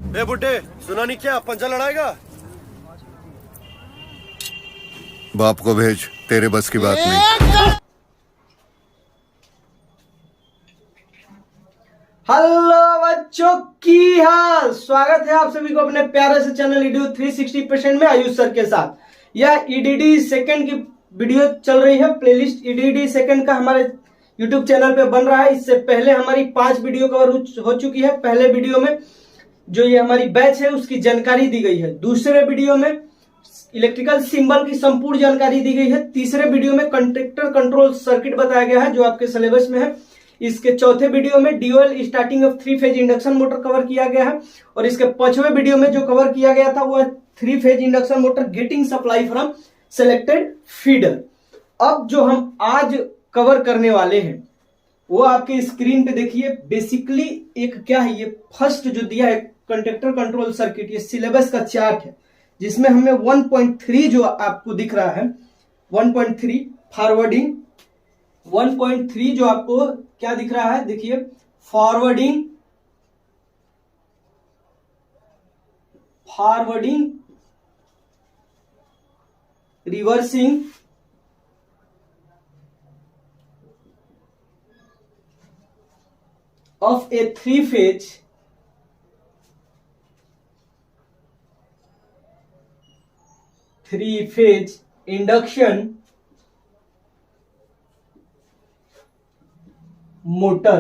ए बुड्ढे, सुना नहीं क्या? पंजा लड़ाएगा? बाप को भेज, तेरे बस की बात नहीं। हेलो बच्चों की हाल, स्वागत है आप सभी को अपने प्यारे से चैनल ईडीडी 360% में आयुष सर के साथ। यह ईडीडी सेकंड की वीडियो चल रही है। प्लेलिस्ट ईडीडी सेकंड का हमारे यूट्यूब चैनल पे बन रहा है। इससे पहले हमारी 5 वीडियो कवर हो चुकी है। पहले वीडियो में जो ये हमारी बैच है उसकी जानकारी दी गई है। दूसरे वीडियो में इलेक्ट्रिकल सिंबल की संपूर्ण जानकारी दी गई है। तीसरे वीडियो में कंडक्टर कंट्रोल सर्किट बताया गया है जो आपके सिलेबस में है। इसके चौथे वीडियो में dual starting of 3 phase induction motor cover किया गया है। और इसके 5वें वीडियो में जो कवर किया गया था वो 3 phase induction motor getting supply from selected feeder. अब जो हम आज कवर करने वाले हैं वो आपके स्क्रीन पे देखिए। बेसिकली एक क्या है, ये फर्स्ट जो दिया है कंडक्टर कंट्रोल सर्किट, ये सिलेबस का चार्ट है जिसमें हमें 1.3 जो आपको दिख रहा है 1.3 फॉरवर्डिंग, 1.3 जो आपको क्या दिख रहा है, देखिए forwarding, reversing, of a 3 phase induction motor.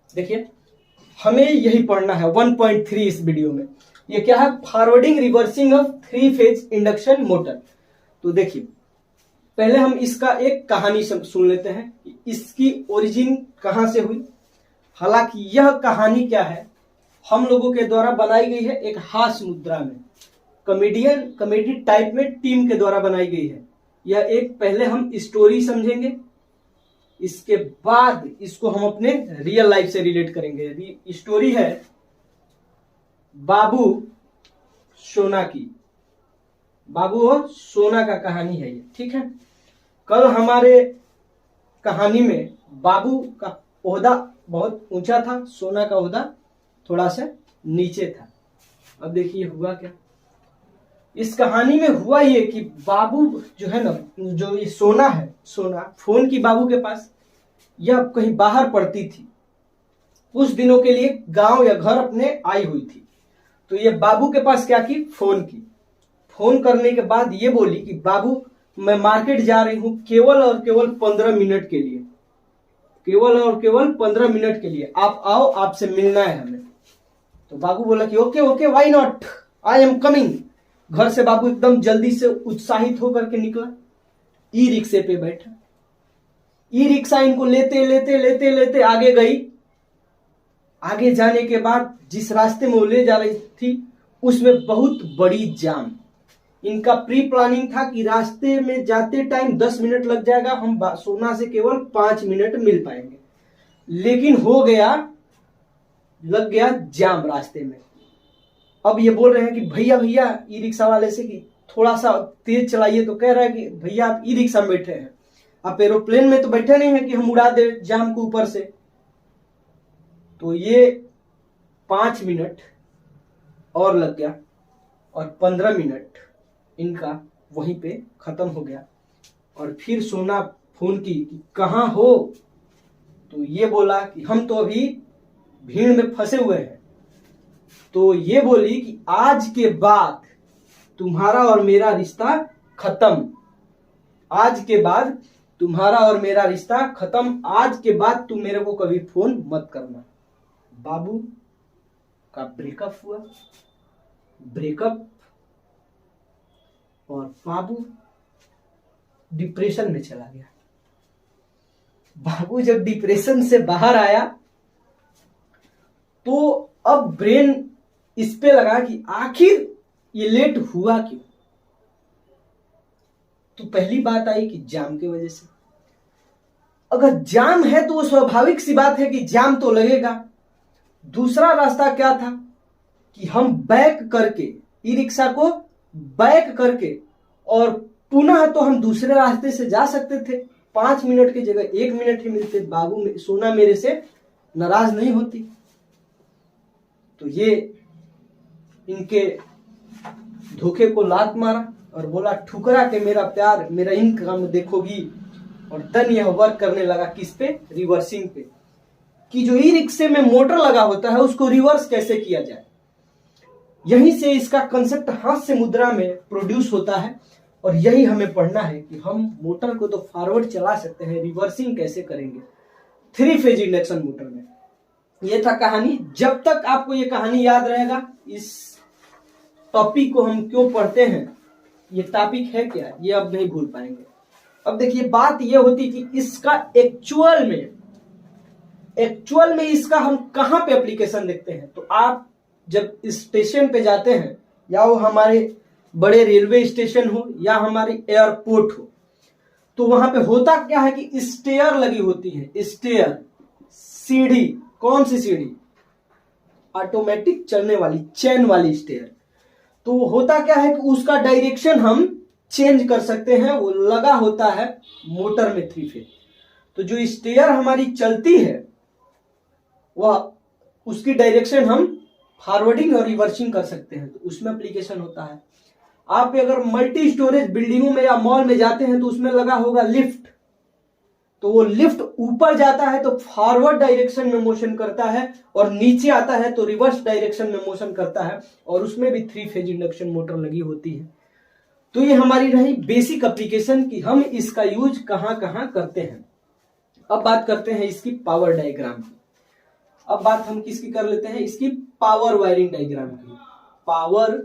देखिए हमें यही पढ़ना है 1.3 इस वीडियो में। ये क्या है, forwarding reversing of 3 phase induction motor. तो देखिए पहले हम इसका एक कहानी सुन लेते हैं कि इसकी ओरिजिन कहां से हुई। हालांकि यह कहानी क्या है, हम लोगों के द्वारा बनाई गई है एक हास्य मुद्रा में, कॉमेडी टाइप में टीम के द्वारा बनाई गई है। यह एक पहले हम स्टोरी समझेंगे, इसके बाद इसको हम अपने रियल लाइफ से रिलेट करेंगे। स्टोरी है बाबू सोना की, बाबू और सोना का कहानी है ये, ठीक है। कल हमारे कहानी में बाबू का ओहदा बहुत ऊंचा था, सोना का ओहदा थोड़ा सा नीचे था। अब देखिए हुआ क्या इस कहानी में। हुआ ये कि बाबू जो है ना, जो ये सोना है, सोना फोन की बाबू के पास, यह कहीं बाहर पड़ती थी, कुछ दिनों के लिए गांव या घर अपने आई हुई थी। तो ये बाबू के पास क्या की, फोन की। फोन करने के बाद ये बोली कि बाबू मैं मार्केट जा रही हूं केवल और केवल 15 मिनट के लिए, केवल और केवल 15 मिनट के लिए, आप आओ, आपसे मिलना है हमें। तो बाबू बोला कि okay okay, why not, I am coming. घर से बाबू एकदम जल्दी से उत्साहित होकर के निकला, ई रिक्शे पे बैठा। ई रिक्शा इनको लेते लेते लेते लेते आगे गई। आगे जाने के बाद जिस रास्ते में वो ले जा रही थी उसमें बहुत बड़ी जाम। इनका प्री प्लानिंग था कि रास्ते में जाते टाइम 10 मिनट लग जाएगा, हम सोना से केवल 5 मिनट मिल पाएंगे। लेकिन हो गया, लग गया जाम रास्ते में। अब ये बोल रहे हैं कि भैया भैया ई रिक्शा वाले से कि थोड़ा सा तेज चलाइए। तो कह रहा है कि भैया आप ई रिक्शा में बैठे हैं, आप एरोप्लेन में तो बैठे नहीं है कि हम उड़ा दे जाम को ऊपर से। तो ये 5 मिनट और लग गया और 15 मिनट इनका वहीं पे खत्म हो गया। और फिर सोना फोन की कि कहाँ हो। तो ये बोला कि हम तो अभी भीड़ में फंसे हुए हैं। तो ये बोली कि आज के बाद तुम्हारा और मेरा रिश्ता खत्म, आज के बाद तुम्हारा और मेरा रिश्ता खत्म, आज के बाद तुम मेरे को कभी फोन मत करना। बाबू का ब्रेकअप हुआ, ब्रेकअप, और बाबू डिप्रेशन में चला गया। बाबू जब डिप्रेशन से बाहर आया तो अब ब्रेन इस पे लगा कि आखिर ये लेट हुआ क्यों। तो पहली बात आई कि जाम की वजह से। अगर जाम है तो वो स्वाभाविक सी बात है कि जाम तो लगेगा। दूसरा रास्ता क्या था कि हम बैक करके ई रिक्शा को बैक करके और पुनः तो हम दूसरे रास्ते से जा सकते थे। 5 मिनट की जगह 1 मिनट ही मिलते, बाबू सोना मेरे से नाराज नहीं होती। तो ये इनके धोखे को लात मारा और बोला ठुकरा के मेरा प्यार मेरा इन काम देखोगी। और देन यह वर्क करने लगा किस पे, रिवर्सिंग पे, कि जो ई रिक्शे में मोटर लगा होता है उसको रिवर्स कैसे किया जाए। यहीं से इसका कंसेप्ट हाथ से मुद्रा में प्रोड्यूस होता है और यही हमें पढ़ना है कि हम मोटर को तो फॉरवर्ड चला सकते हैं, रिवर्सिंग कैसे करेंगे 3 फेज इंडक्शन मोटर में। ये था कहानी। जब तक आपको ये कहानी याद रहेगा, इस टॉपिक को हम क्यों पढ़ते हैं, ये टॉपिक है क्या, ये अब नहीं भूल पाएंगे। अब देखिए बात ये होती कि इसका एक्चुअल में इसका हम कहां पे एप्लीकेशन देखते हैं। तो आप जब स्टेशन पे जाते हैं, या वो हमारे बड़े रेलवे स्टेशन हो या हमारे एयरपोर्ट हो, तो वहां पे होता क्या है कि स्टेयर लगी होती है। स्टेयर, सीढ़ी, कौन सी सीढ़ी, ऑटोमेटिक चलने वाली चेन वाली स्टेयर। तो होता क्या है कि उसका डायरेक्शन हम चेंज कर सकते हैं, वो लगा होता है मोटर में 3 फेज। तो जो स्टेयर हमारी चलती है वह उसकी डायरेक्शन हम फॉरवर्डिंग और रिवर्सिंग कर सकते हैं, तो उसमें एप्लीकेशन होता है। आप अगर मल्टी स्टोरेज बिल्डिंगों में या मॉल में जाते हैं तो उसमें लगा होगा लिफ्ट, तो वो लिफ्ट ऊपर जाता है तो फॉरवर्ड डायरेक्शन में मोशन करता है और नीचे आता है तो रिवर्स डायरेक्शन में मोशन करता है, और उसमें भी 3 फेज इंडक्शन मोटर लगी होती है। तो ये हमारी रही बेसिक एप्लीकेशन कि हम इसका यूज कहां कहां करते हैं। अब बात करते हैं इसकी पावर डायग्राम की। अब बात हम किसकी कर लेते हैं, इसकी पावर वायरिंग डायग्राम की। पावर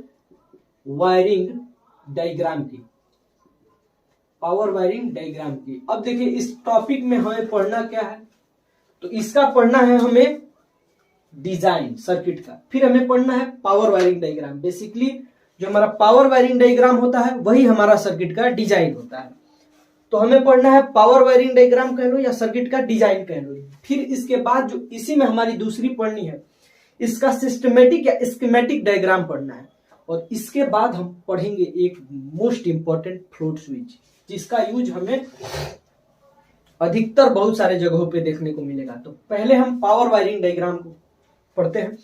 वायरिंग डायग्राम की, पावर वायरिंग डायग्राम की। अब देखिए इस टॉपिक में हमें पढ़ना क्या है, तो इसका पढ़ना है हमें डिजाइन सर्किट का, फिर हमें पढ़ना है पावर वायरिंग डायग्राम। बेसिकली जो हमारा पावर वायरिंग डायग्राम होता है वही हमारा सर्किट का डिजाइन होता है। तो हमें पढ़ना है पावर वायरिंग डायग्राम कह लो या सर्किट का डिजाइन कह लो। फिर इसके बाद जो इसी में हमारी दूसरी पढ़नी है, इसका सिस्टमेटिक या स्कीमेटिक डायग्राम पढ़ना है। और इसके बाद हम पढ़ेंगे एक मोस्ट इंपॉर्टेंट फ्लोट स्विच, जिसका यूज हमें अधिकतर बहुत सारे जगहों पे देखने को मिलेगा। तो पहले हम पावर वायरिंग डायग्राम को पढ़ते हैं।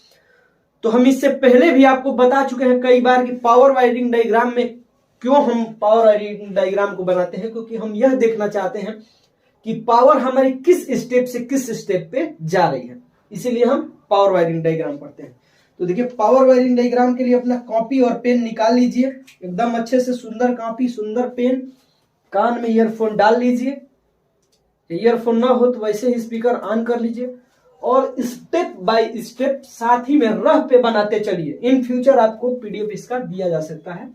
तो हम इससे पहले भी आपको बता चुके हैं कई बार कि पावर वायरिंग डायग्राम में क्यों हम पावर वायरिंग डायग्राम को बनाते हैं, क्योंकि हम यह देखना चाहते हैं कि पावर हमारी किस स्टेप से किस स्टेप पे जा रही है, इसीलिए हम पावर वायरिंग डायग्राम पढ़ते हैं। तो देखिए पावर वायरिंग डायग्राम के लिए अपना कॉपी और पेन निकाल लीजिए, एकदम अच्छे से, सुंदर कॉपी सुंदर पेन, कान में ईयरफोन डाल लीजिए, ईयरफोन ना हो तो वैसे ही स्पीकर ऑन कर लीजिए और स्टेप बाय स्टेप साथ ही में रफ पे बनाते चलिए। इन फ्यूचर आपको पीडीएफ इसका दिया जा सकता है।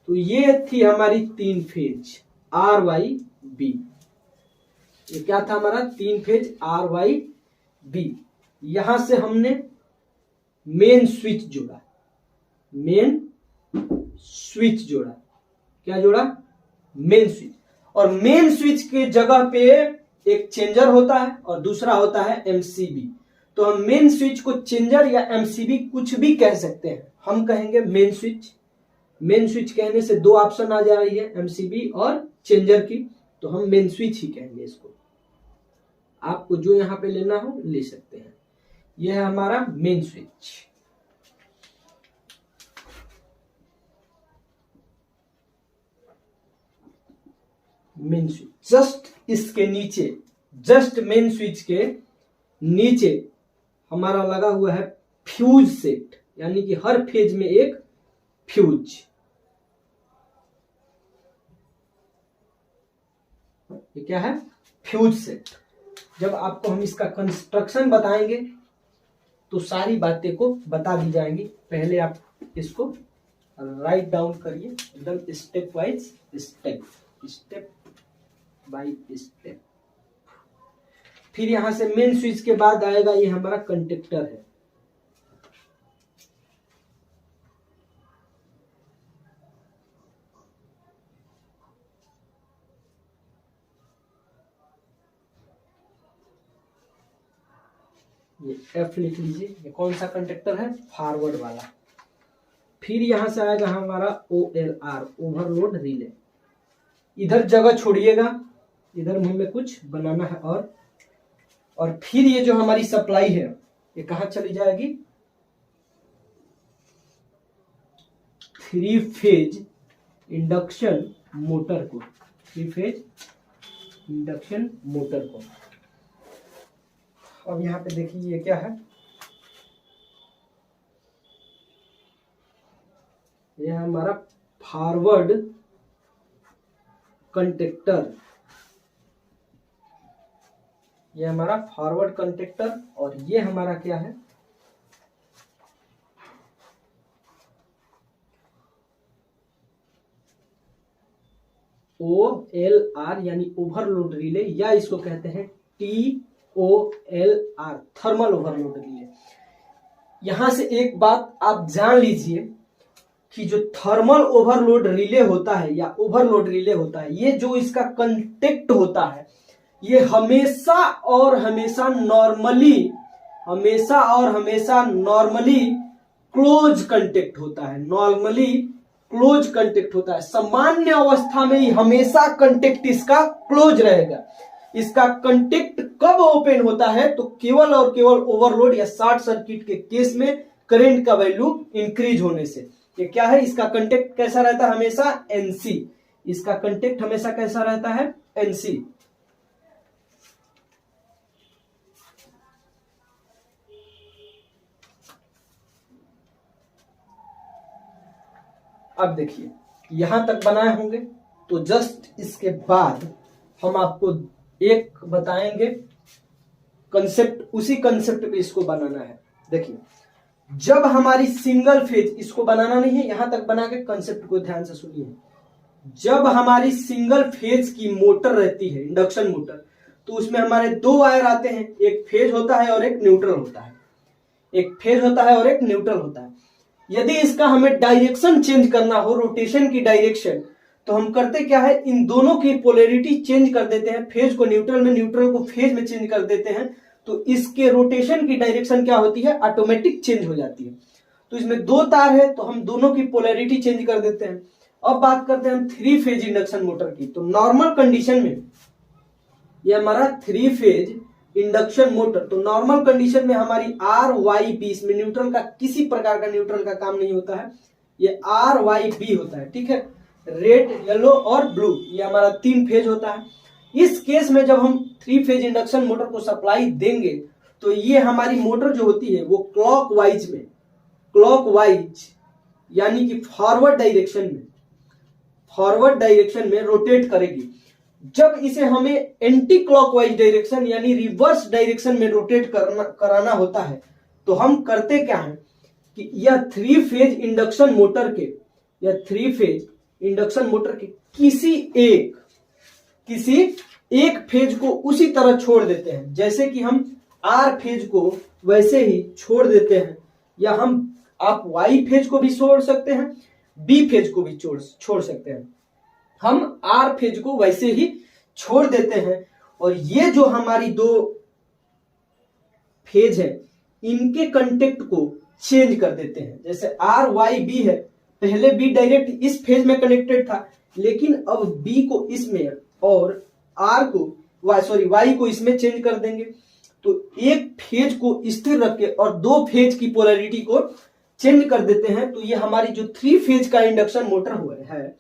तो ये थी हमारी 3 फेज RYB। ये क्या था हमारा 3 फेज RYB। यहां से हमने मेन स्विच जोड़ा, मेन स्विच जोड़ा, क्या जोड़ा, मेन स्विच। और मेन स्विच के जगह पे एक चेंजर होता है और दूसरा होता है MCB। तो हम मेन स्विच को चेंजर या MCB कुछ भी कह सकते हैं, हम कहेंगे मेन स्विच। मेन स्विच कहने से 2 ऑप्शन आ जा रही है, MCB और चेंजर की, तो हम मेन स्विच ही कहेंगे इसको। आपको जो यहां पे लेना हो ले सकते हैं। यह है हमारा main switch. Main switch just इसके नीचे, जस्ट मेन स्विच के नीचे हमारा लगा हुआ है फ्यूज सेट, यानी कि हर फेज में एक फ्यूज। ये क्या है, फ्यूज सेट। जब आपको हम इसका कंस्ट्रक्शन बताएंगे तो सारी बातें को बता दी जाएंगी। पहले आप इसको राइट डाउन करिए एकदम step wise, step by step. फिर यहां से मेन स्विच के बाद आएगा ये हमारा कंडक्टर है। ये F लिख लीजिए। ये कौन सा कंडक्टर है, फॉरवर्ड वाला। फिर यहां से आएगा हमारा OLR, ओवरलोड रिले। इधर जगह छोड़िएगा, इधर हमें कुछ बनाना है। और फिर ये जो हमारी सप्लाई है ये कहां चली जाएगी, 3 फेज इंडक्शन मोटर को, 3 फेज इंडक्शन मोटर को। अब यहां पे देखिए ये क्या है, यह हमारा फॉरवर्ड कंडक्टर, ये हमारा फॉरवर्ड कंडक्टर, और ये हमारा क्या है, OLR यानी ओवरलोड रिले, या इसको कहते हैं TOLR, थर्मल ओवरलोड रिले। यहां से एक बात आप जान लीजिए कि जो थर्मल ओवरलोड रिले होता है या ओवरलोड रिले होता है, ये जो इसका कंटेक्ट होता है ये हमेशा और हमेशा नॉर्मली क्लोज कंटेक्ट होता है, नॉर्मली क्लोज कंटेक्ट होता है। सामान्य अवस्था में ही हमेशा कंटेक्ट इसका क्लोज रहेगा। इसका कंटेक्ट कब ओपन होता है, तो केवल और केवल ओवरलोड या शॉर्ट सर्किट के केस में करंट का वैल्यू इंक्रीज होने से। ये क्या है, इसका कंटेक्ट कैसा रहता है, हमेशा NC, इसका कंटेक्ट हमेशा कैसा रहता है, NC। अब देखिए यहां तक बनाए होंगे, तो जस्ट इसके बाद हम आपको एक बताएंगे कंसेप्ट, उसी कंसेप्ट पे इसको बनाना है। देखिए जब हमारी सिंगल फेज, इसको बनाना नहीं है, यहां तक बना के कंसेप्ट को ध्यान से सुनिए। जब हमारी सिंगल फेज की मोटर रहती है, इंडक्शन मोटर, तो उसमें हमारे 2 वायर आते हैं, एक फेज होता है और एक न्यूट्रल होता है, एक फेज होता है और एक न्यूट्रल होता है। यदि इसका हमें डायरेक्शन चेंज करना हो, रोटेशन की डायरेक्शन, तो हम करते क्या है, इन दोनों की पोलैरिटी चेंज कर देते हैं, फेज को न्यूट्रल में, न्यूट्रल को फेज में चेंज कर देते हैं, तो इसके रोटेशन की डायरेक्शन क्या होती है, ऑटोमेटिक चेंज हो जाती है। तो इसमें 2 तार है तो हम दोनों की पोलैरिटी चेंज कर देते हैं। अब बात करते हैं हम 3 फेज इंडक्शन मोटर की। तो नॉर्मल कंडीशन में ये हमारा 3 फेज इंडक्शन मोटर, तो नॉर्मल कंडीशन में हमारी RYB, इसमें न्यूट्रल का किसी प्रकार का न्यूट्रल का काम नहीं होता है, ये RYB होता है, ठीक है, रेड, येलो और ब्लू, ये हमारा 3 फेज होता है। इस केस में जब हम 3 फेज इंडक्शन मोटर को सप्लाई देंगे तो ये हमारी मोटर जो होती है वो क्लॉकवाइज यानी कि फॉरवर्ड डायरेक्शन में रोटेट करेगी। जब इसे हमें एंटी क्लॉकवाइज डायरेक्शन यानी रिवर्स डायरेक्शन में रोटेट कराना होता है, तो हम करते क्या है कि यह 3 फेज इंडक्शन मोटर के किसी एक फेज को उसी तरह छोड़ देते हैं, जैसे कि हम R फेज को वैसे ही छोड़ देते हैं, या आप Y फेज को भी छोड़ सकते हैं, B फेज को भी छोड़ सकते हैं। हम R फेज को वैसे ही छोड़ देते हैं, और ये जो हमारी 2 फेज है इनके कंटेक्ट को चेंज कर देते हैं। जैसे RYB है, पहले B डायरेक्ट इस फेज में कनेक्टेड था, लेकिन अब B को इसमें और Y को इसमें चेंज कर देंगे। तो एक फेज को स्थिर रख के और 2 फेज की पोलैरिटी को चेंज कर देते हैं। तो ये हमारी जो 3 फेज का इंडक्शन मोटर हुआ है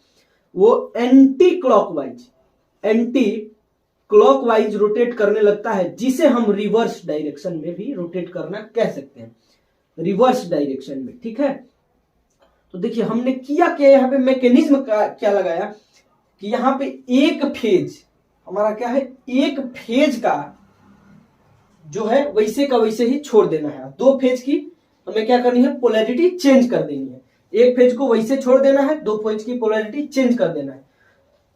वो एंटी क्लॉकवाइज रोटेट करने लगता है, जिसे हम रिवर्स डायरेक्शन में भी रोटेट करना कह सकते हैं, रिवर्स डायरेक्शन में, ठीक है। तो देखिए हमने किया क्या, यहाँ पे मैकेनिज्म क्या लगाया कि यहाँ पे एक फेज हमारा क्या है, एक फेज का जो है वैसे का वैसे ही छोड़ देना है। 2 फेज की हमें क्या करनी है, पोलैरिटी चेंज कर देनी है। एक फेज को वैसे छोड़ देना है, 2 फेज की पोलैरिटी चेंज कर देना है।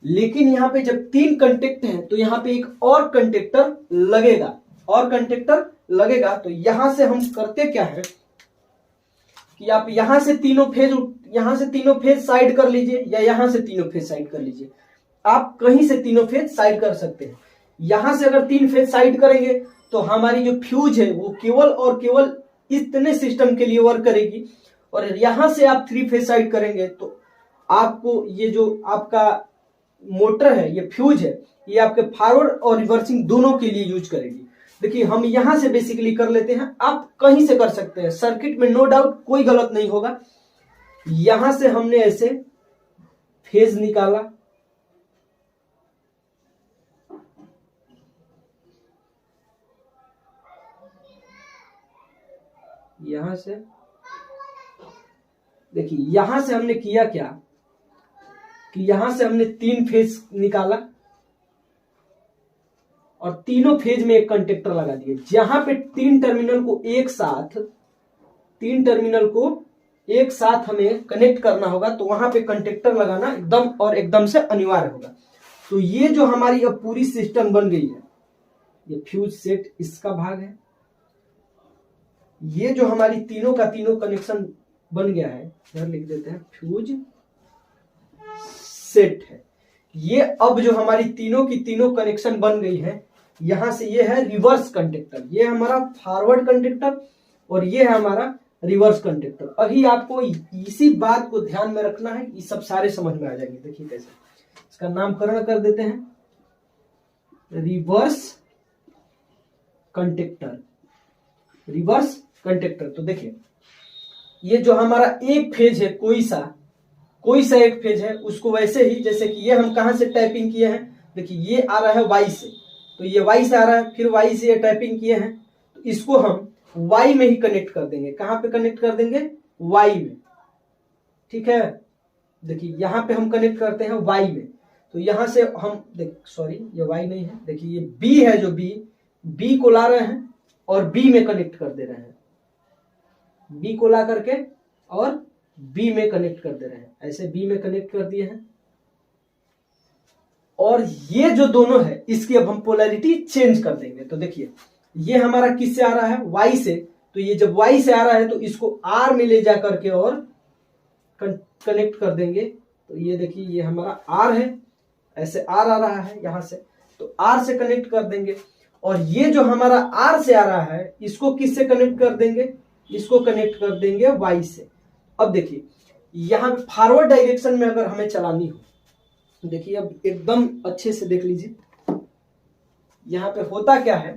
लेकिन यहाँ पे जब 3 कंटेक्ट हैं तो यहाँ पे एक और कंटेक्टर लगेगा, तो यहां से हम करते क्या है कि आप यहां से तीनों फेज साइड कर लीजिए, या यहां से तीनों फेज साइड कर लीजिए। आप कहीं से तीनों फेज साइड कर सकते हैं। यहां से अगर 3 फेज साइड करेंगे तो हमारी जो फ्यूज है वो केवल और केवल इतने सिस्टम के लिए वर्क करेगी, और यहां से आप 3 फेज साइड करेंगे तो आपको ये जो आपका मोटर है, ये फ्यूज है, ये आपके फॉरवर्ड और रिवर्सिंग दोनों के लिए यूज करेगी। देखिए हम यहां से बेसिकली कर लेते हैं, आप कहीं से कर सकते हैं, सर्किट में नो डाउट कोई गलत नहीं होगा। यहां से हमने ऐसे फेज निकाला, यहां से देखिए, यहां से हमने किया क्या कि यहां से हमने 3 फेज निकाला और तीनों फेज में एक कंडक्टर लगा दिए। जहां पे 3 टर्मिनल को एक साथ हमें कनेक्ट करना होगा तो वहां पे कंडक्टर लगाना एकदम से अनिवार्य होगा। तो ये जो हमारी अब पूरी सिस्टम बन गई है, ये फ्यूज सेट इसका भाग है। ये जो हमारी तीनों का तीनों कनेक्शन बन गया है, इधर लिख देते हैं फ्यूज सेट है। ये अब जो हमारी तीनों की तीनों कनेक्शन बन गई है, यहां से ये है रिवर्स कंडक्टर, ये हमारा फॉरवर्ड कंडक्टर और ये है हमारा रिवर्स कंडक्टर। अभी आपको इसी बात को ध्यान में रखना है, ये सब सारे समझ में आ जाएंगे। देखिए कैसे, इसका नामकरण कर देते हैं रिवर्स कंडक्टर, रिवर्स कंडक्टर। तो देखिए ये जो हमारा एक फेज है, कोई सा एक फेज है, उसको वैसे ही जैसे कि ये हम कहां से टाइपिंग किए हैं, देखिए ये आ रहा है वाई से, तो ये वाई से आ रहा है, फिर वाई से ये टाइपिंग किए हैं, तो इसको हम वाई में ही कनेक्ट कर देंगे। कहां पे कनेक्ट कर देंगे? वाई में, ठीक है। देखिए यहां पे हम कनेक्ट करते हैं वाई में, तो यहां से हम सॉरी ये वाई नहीं है, देखिए ये बी है, जो बी को ला रहे हैं और बी में कनेक्ट कर दे रहे हैं, बी को ला करके और बी में कनेक्ट कर दे रहे हैं, ऐसे बी में कनेक्ट कर दिए हैं। और ये जो दोनों है इसकी अब हम पोलैरिटी चेंज कर देंगे। तो देखिए ये हमारा किससे आ रहा है? वाई से, तो ये जब वाई से आ रहा है तो इसको आर में ले जा करके और कनेक्ट कर देंगे। तो ये देखिए ये हमारा आर है, ऐसे आर आ रहा है यहां से, तो आर से कनेक्ट कर देंगे। और ये जो हमारा आर से आ रहा है इसको किससे कनेक्ट कर देंगे? इसको कनेक्ट कर देंगे वाई से। अब देखिए यहां पे फॉरवर्ड डायरेक्शन में अगर हमें चलानी हो, देखिए अब एकदम अच्छे से देख लीजिए, यहां पे होता क्या है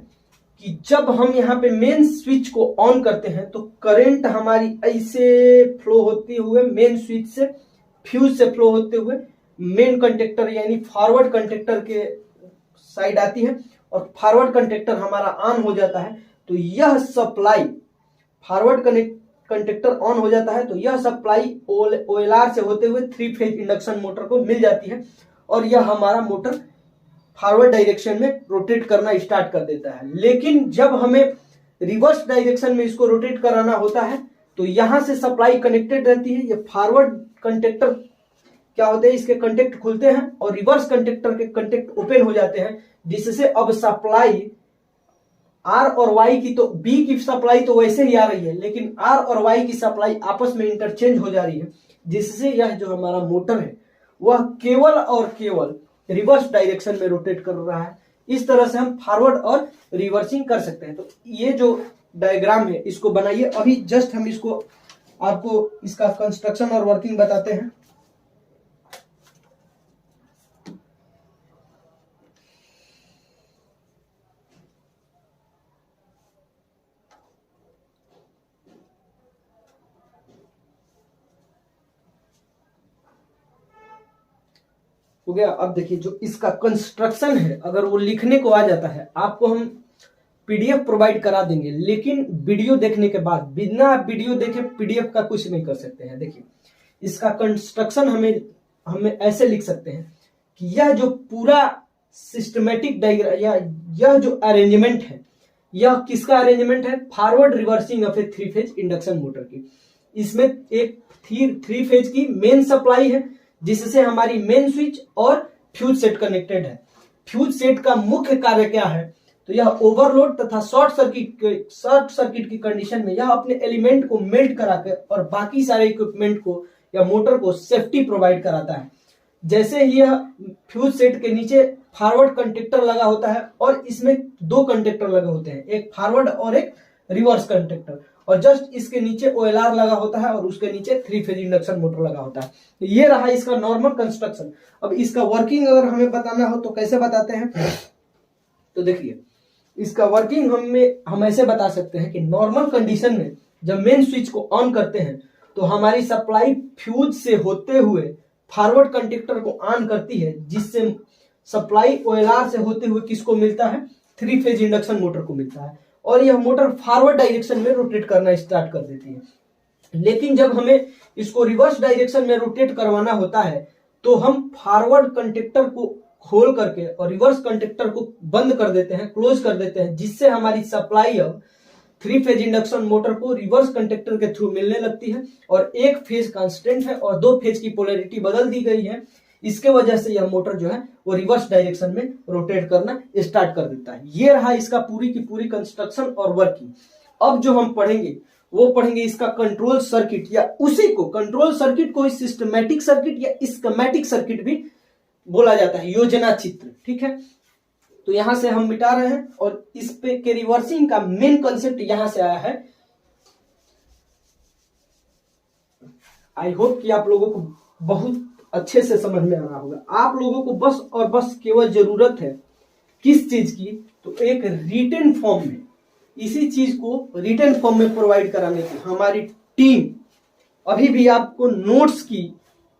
कि जब हम यहाँ पे मेन स्विच को ऑन करते हैं तो करंट हमारी ऐसे फ्लो होते हुए मेन स्विच से, फ्यूज से फ्लो होते हुए मेन कंडक्टर यानी फॉरवर्ड कंडक्टर के साइड आती है और फॉरवर्ड कंडक्टर हमारा ऑन हो जाता है। तो यह सप्लाई फॉरवर्ड कंडक्टर ऑन हो जाता है तो यह सप्लाई OLR से होते हुए 3 फेज इंडक्शन मोटर को मिल जाती है और यह हमारा मोटर फॉरवर्ड डायरेक्शन में रोटेट करना स्टार्ट कर देता है। लेकिन जब हमें रिवर्स डायरेक्शन में इसको रोटेट कराना होता है तो यहां से सप्लाई कनेक्टेड रहती है, ये फॉरवर्ड कंडक्टर क्या होते हैं, इसके कंटेक्ट खुलते हैं और रिवर्स कंडक्टर के कंटेक्ट ओपन हो जाते हैं, जिससे अब सप्लाई आर और वाई की, तो बी की सप्लाई तो वैसे ही आ रही है लेकिन आर और वाई की सप्लाई आपस में इंटरचेंज हो जा रही है, जिससे यह जो हमारा मोटर है वह केवल और केवल रिवर्स डायरेक्शन में रोटेट कर रहा है। इस तरह से हम फॉरवर्ड और रिवर्सिंग कर सकते हैं। तो ये जो डायग्राम है इसको बनाइए, अभी जस्ट हम इसको आपको इसका कंस्ट्रक्शन और वर्किंग बताते हैं। हो गया। अब देखिए जो इसका कंस्ट्रक्शन है अगर वो लिखने को आ जाता है, आपको हम पीडीएफ प्रोवाइड करा देंगे, लेकिन वीडियो देखने के बाद बिना वीडियो देखे पीडीएफ का कुछ नहीं कर सकते हैं। देखिए इसका कंस्ट्रक्शन हमें ऐसे लिख सकते हैं कि यह जो पूरा सिस्टमेटिक डायग्राम या यह जो अरेंजमेंट है, यह किसका अरेंजमेंट है? Forward reversing of A 3 phase induction motor की। इसमें एक 3 फेज की मेन सप्लाई है जिससे हमारी मेन स्विच और फ्यूज सेट कनेक्टेड है। फ्यूज सेट का मुख्य कार्य क्या है? तो यह ओवरलोड तथा शॉर्ट सर्किट की कंडीशन में यह अपने एलिमेंट को मेल्ट कराकर और बाकी सारे इक्विपमेंट को या मोटर को सेफ्टी प्रोवाइड कराता है। जैसे ही यह फ्यूज सेट के नीचे फॉरवर्ड कंडक्टर लगा होता है और इसमें 2 कंडक्टर लगे होते हैं, एक फॉरवर्ड और एक रिवर्स कंडक्टर, और जस्ट इसके नीचे OLR लगा होता है और उसके नीचे 3 फेज इंडक्शन मोटर लगा होता है। ये रहा इसका नॉर्मल कंस्ट्रक्शन। अब इसका वर्किंग अगर हमें बताना हो तो कैसे बताते हैं? तो देखिए इसका वर्किंग हम ऐसे बता सकते हैं कि नॉर्मल कंडीशन में जब मेन स्विच को ऑन करते हैं तो हमारी सप्लाई फ्यूज से होते हुए फॉरवर्ड कंडक्टर को ऑन करती है, जिससे सप्लाई ओएलआर से होते हुए किसको मिलता है, 3 फेज इंडक्शन मोटर को मिलता है, और यह मोटर फॉरवर्ड डायरेक्शन में रोटेट करना स्टार्ट कर देती है। लेकिन जब हमें इसको रिवर्स डायरेक्शन में रोटेट करवाना होता है तो हम फॉरवर्ड कंडक्टर को खोल करके और रिवर्स कंडक्टर को बंद कर देते हैं, क्लोज कर देते हैं, जिससे हमारी सप्लाई अब 3 फेज इंडक्शन मोटर को रिवर्स कंडक्टर के थ्रू मिलने लगती है और एक फेज कांस्टेंट है और 2 फेज की पोलैरिटी बदल दी गई है। इसके वजह से यह मोटर जो है वो रिवर्स डायरेक्शन में रोटेट करना स्टार्ट कर देता है। ये रहा इसका पूरी की पूरी कंस्ट्रक्शन और वर्किंग। अब जो हम पढ़ेंगे वो पढ़ेंगे इसका कंट्रोल सर्किट, या उसी को कंट्रोल सर्किट को सिस्टमैटिक सर्किट या स्कीमेटिक सर्किट भी बोला जाता है, योजना चित्र। ठीक है, तो यहां से हम मिटा रहे हैं और इस पे के रिवर्सिंग का मेन कॉन्सेप्ट यहां से आया है। आई होप कि आप लोगों को बहुत अच्छे से समझ में आ रहा होगा। आप लोगों को बस और बस केवल जरूरत है किस चीज की, तो एक रिटन फॉर्म में, इसी चीज को रिटन फॉर्म में प्रोवाइड कराने की हमारी टीम अभी भी आपको नोट्स की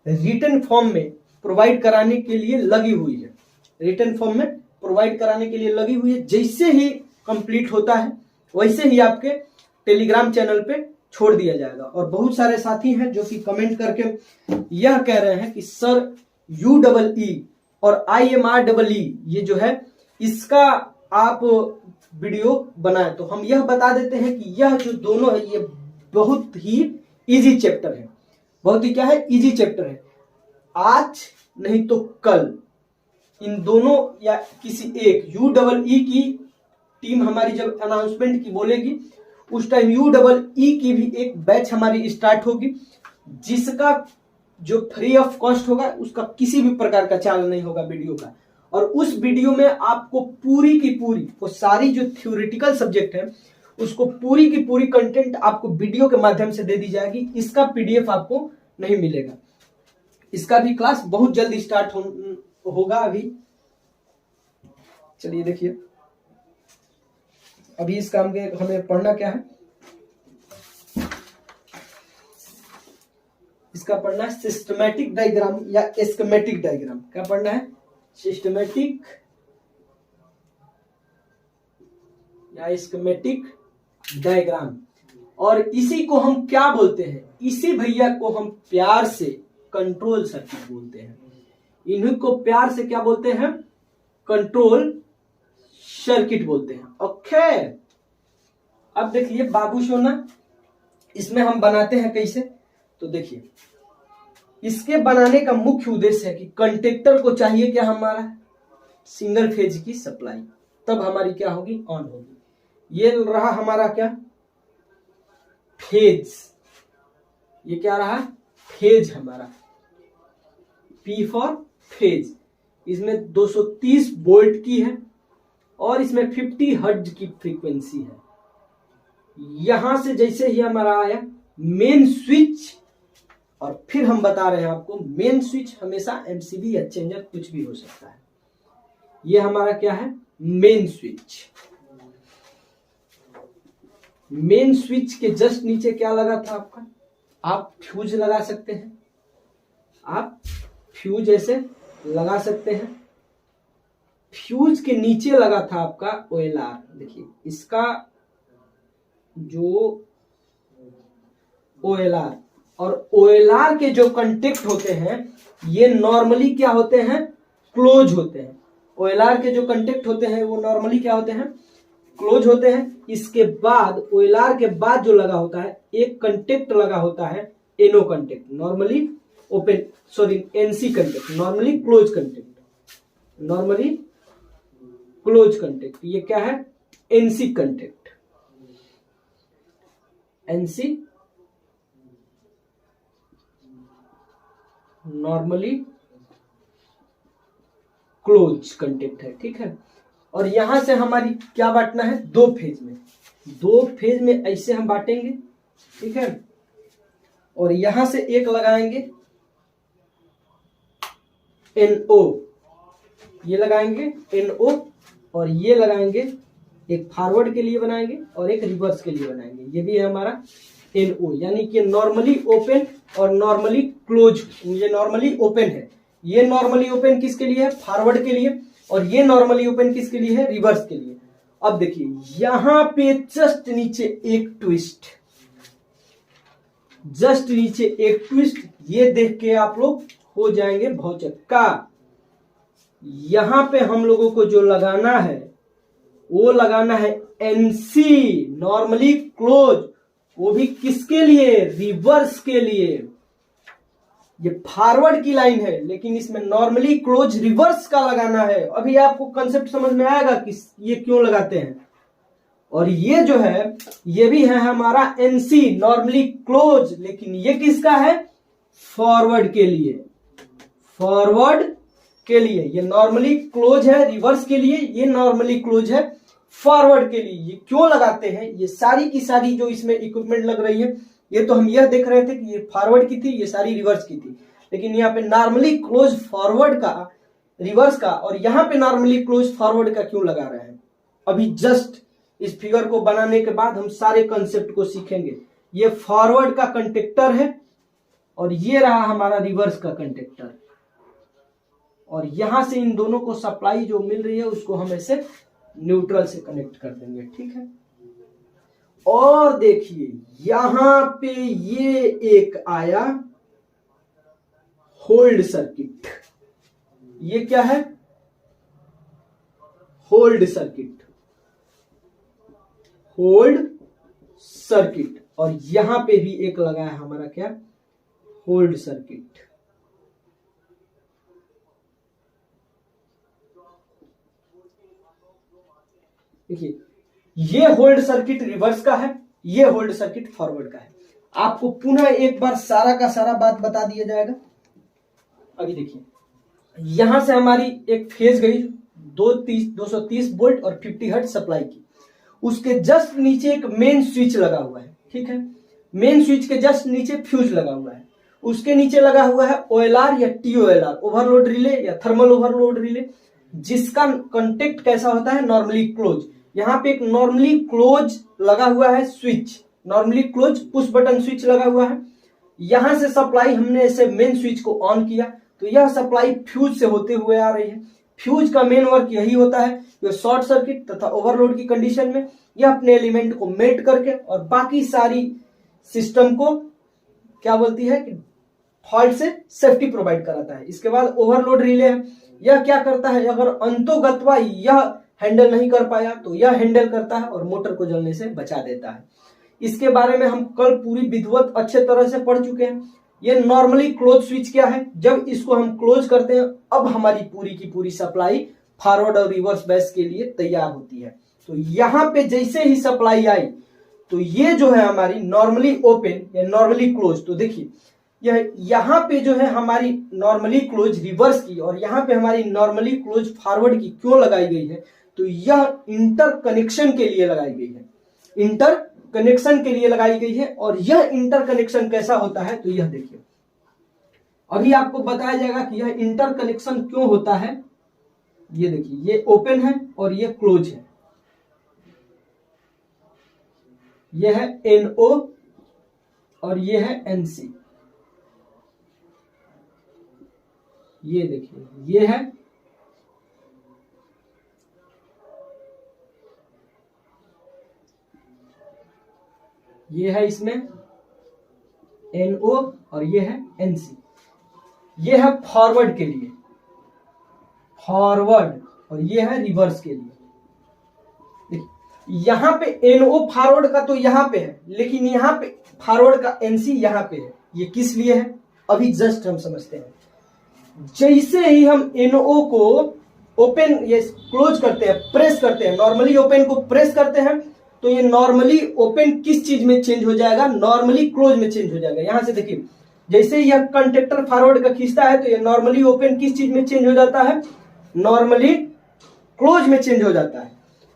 रिटन फॉर्म में प्रोवाइड कराने के लिए लगी हुई है। रिटन फॉर्म में प्रोवाइड कराने के लिए लगी हुई है। जैसे ही कंप्लीट होता है वैसे ही आपके टेलीग्राम चैनल पे छोड़ दिया जाएगा। और बहुत सारे साथी हैं जो कि कमेंट करके यह कह रहे हैं कि सर UEE और IMREE ये जो है इसका आप वीडियो बनाए, तो हम यह बता देते हैं कि यह जो दोनों है ये बहुत ही इजी चैप्टर है। बहुत ही क्या है, इजी चैप्टर है। आज नहीं तो कल इन दोनों या किसी एक UEE की टीम हमारी जब अनाउंसमेंट की बोलेगी उस टाइम UEE की भी एक बैच हमारी स्टार्ट होगी, जिसका जो फ्री ऑफ कॉस्ट होगा, उसका किसी भी प्रकार का चार्ज नहीं होगा वीडियो का। और उस वीडियो में आपको पूरी की पूरी वो सारी जो थ्योरेटिकल सब्जेक्ट है उसको पूरी की पूरी कंटेंट आपको वीडियो के माध्यम से दे दी जाएगी। इसका PDF आपको नहीं मिलेगा। इसका भी क्लास बहुत जल्दी स्टार्ट होगा। अभी चलिए देखिए, अभी इस काम के हमें पढ़ना क्या है, इसका पढ़ना है सिस्टमैटिक डायग्राम या स्कीमेटिक डायग्राम। क्या पढ़ना है, सिस्टमैटिक या स्कीमेटिक डायग्राम। और इसी को हम क्या बोलते हैं, इसी भैया को हम प्यार से कंट्रोल सर्किट बोलते हैं। इन्हीं को प्यार से क्या बोलते हैं, कंट्रोल सर्किट बोलते हैं। ओके, अब देखिए बाबू सोना, इसमें हम बनाते हैं कैसे, तो देखिए इसके बनाने का मुख्य उद्देश्य है कि कंडक्टर को चाहिए क्या, हमारा सिंगल फेज की सप्लाई, तब हमारी क्या होगी, ऑन होगी। ये रहा हमारा क्या, फेज। ये क्या रहा, फेज हमारा, P फॉर फेज। इसमें 230 वोल्ट की है और इसमें 50 हर्ट्ज की फ्रीक्वेंसी है। यहां से जैसे ही हमारा आया मेन स्विच, और फिर हम बता रहे हैं आपको मेन स्विच हमेशा MCB या चेंजर कुछ भी हो सकता है। ये हमारा क्या है, मेन स्विच। मेन स्विच के जस्ट नीचे क्या लगा था आपका, आप फ्यूज लगा सकते हैं, आप फ्यूज ऐसे लगा सकते हैं। फ्यूज के नीचे लगा था आपका OLR। देखिए इसका जो OLR और OLR के जो कंटेक्ट होते हैं ये नॉर्मली क्या होते हैं, क्लोज होते हैं। OLR के जो कंटेक्ट होते हैं वो नॉर्मली क्या होते हैं, क्लोज होते हैं। इसके बाद OLR के बाद जो लगा होता है एक कंटेक्ट लगा होता है NO contact, normally open, sorry NC contact, normally close contact, normally close contact. ये क्या है, NC contact, NC normally close contact है। ठीक है, और यहां से हमारी क्या बांटना है, 2 फेज में, 2 फेज में ऐसे हम बांटेंगे। ठीक है, और यहां से एक लगाएंगे NO, ये लगाएंगे NO, और ये लगाएंगे एक फॉरवर्ड के लिए बनाएंगे और एक रिवर्स के लिए बनाएंगे। ये भी है हमारा NO, यानी कि नॉर्मली ओपन और नॉर्मली क्लोज। ये नॉर्मली ओपन है, ये नॉर्मली ओपन किसके लिए है? फॉरवर्ड के लिए। और ये नॉर्मली ओपन किसके लिए है? रिवर्स के लिए। अब देखिए यहां पे जस्ट नीचे एक ट्विस्ट, जस्ट नीचे एक ट्विस्ट, ये देख के आप लोग हो जाएंगे भौचक्का। यहां पे हम लोगों को जो लगाना है वो लगाना है NC, नॉर्मली क्लोज, वो भी किसके लिए? रिवर्स के लिए। ये फॉरवर्ड की लाइन है लेकिन इसमें नॉर्मली क्लोज रिवर्स का लगाना है। अभी आपको कंसेप्ट समझ में आएगा कि ये क्यों लगाते हैं। और ये जो है ये भी है हमारा NC, नॉर्मली क्लोज, लेकिन ये किसका है? फॉरवर्ड के लिए, फॉरवर्ड के लिए। ये नॉर्मली क्लोज है रिवर्स के लिए, ये नॉर्मली क्लोज है फॉरवर्ड के लिए। ये क्यों लगाते हैं? ये सारी की सारी जो इसमें इक्विपमेंट लग रही है, ये तो हम यह देख रहे थे कि ये फॉरवर्ड की थी, ये सारी रिवर्स की थी, लेकिन यहाँ पे नॉर्मली क्लोज फॉरवर्ड का, रिवर्स का, और यहाँ पे नॉर्मली क्लोज फॉरवर्ड का क्यों लगा रहे हैं? अभी जस्ट इस फिगर को बनाने के बाद हम सारे कंसेप्ट को सीखेंगे। ये फॉरवर्ड का कंडक्टर है और ये रहा हमारा रिवर्स का कंडक्टर, और यहां से इन दोनों को सप्लाई जो मिल रही है उसको हम ऐसे न्यूट्रल से कनेक्ट कर देंगे, ठीक है। और देखिए यहां पे ये एक आया होल्ड सर्किट। ये क्या है? Hold circuit, hold circuit. और यहां पे भी एक लगा है हमारा क्या? Hold circuit. देखिए ये होल्ड सर्किट रिवर्स का है, ये होल्ड सर्किट फॉरवर्ड का है। आपको पुनः एक बार सारा का सारा बात बता दिया जाएगा। अभी देखिए यहां से हमारी एक फेज गई 230 वोल्ट और 50 हर्ट्ज सप्लाई की। उसके जस्ट नीचे एक मेन स्विच लगा हुआ है, ठीक है। मेन स्विच के जस्ट नीचे फ्यूज लगा हुआ है। उसके नीचे लगा हुआ है OLR या TOLR, ओवरलोड रिले या थर्मल ओवरलोड रिले, जिसका कांटेक्ट कैसा होता है? Normally close. यहाँ पे एक नॉर्मली क्लोज लगा हुआ है switch, normally close push button switch लगा हुआ है। यहां से सप्लाई हमने ऐसे मेन स्विच को ऑन किया तो यह सप्लाई फ्यूज से होते हुए आ रही है। फ्यूज का मेन वर्क यही होता है कि शॉर्ट सर्किट तथा ओवरलोड की कंडीशन में यह अपने एलिमेंट को मेल्ट करके और बाकी सारी सिस्टम को क्या बोलती है कि फॉल्ट से सेफ्टी प्रोवाइड कराता है। इसके बाद ओवरलोड रिले है, यह क्या करता है? अगर अंतोगत्वा यह हैंडल नहीं कर पाया तो यह हैंडल करता है और मोटर को जलने से बचा देता है। इसके बारे में हम कल पूरी विधिवत अच्छे तरह से पढ़ चुके हैं। ये नॉर्मली क्लोज स्विच क्या है? जब इसको हम क्लोज करते हैं अब हमारी पूरी की पूरी सप्लाई फॉरवर्ड और रिवर्स बैच के लिए तैयार होती है। तो यहां पे जैसे ही सप्लाई आई तो ये जो है हमारी नॉर्मली ओपन या नॉर्मली क्लोज, तो देखिए यह यहां पे जो है हमारी नॉर्मली क्लोज रिवर्स की और यहां पे हमारी नॉर्मली क्लोज फॉरवर्ड की क्यों लगाई गई है? तो यह इंटर कनेक्शन के लिए लगाई गई है, इंटर कनेक्शन के लिए लगाई गई है। और यह इंटर कनेक्शन कैसा होता है? तो यह देखिए अभी आपको बताया जाएगा कि यह इंटर कनेक्शन क्यों होता है। ये देखिए ये ओपन है और ये क्लोज है, यह है NO और ये है NC। ये देखिए ये है इसमें NO और ये है NC। ये है फॉरवर्ड के लिए, फॉरवर्ड, और ये है रिवर्स के लिए। देखिए यहां पे NO फॉरवर्ड का तो यहां पे है, लेकिन यहां पे फॉरवर्ड का NC यहां पे है। ये किस लिए है अभी जस्ट हम समझते हैं। जैसे ही हम NO को ओपन ये क्लोज करते हैं, प्रेस करते हैं, नॉर्मली ओपन को प्रेस करते हैं तो ये नॉर्मली ओपन किस चीज में चेंज हो जाएगा? नॉर्मली क्लोज में चेंज हो जाएगा। यहां से देखिए जैसे ही यह कंडक्टर फॉरवर्ड का खींचता है तो ये नॉर्मली ओपन किस चीज में चेंज हो जाता है? नॉर्मली क्लोज में चेंज हो जाता है।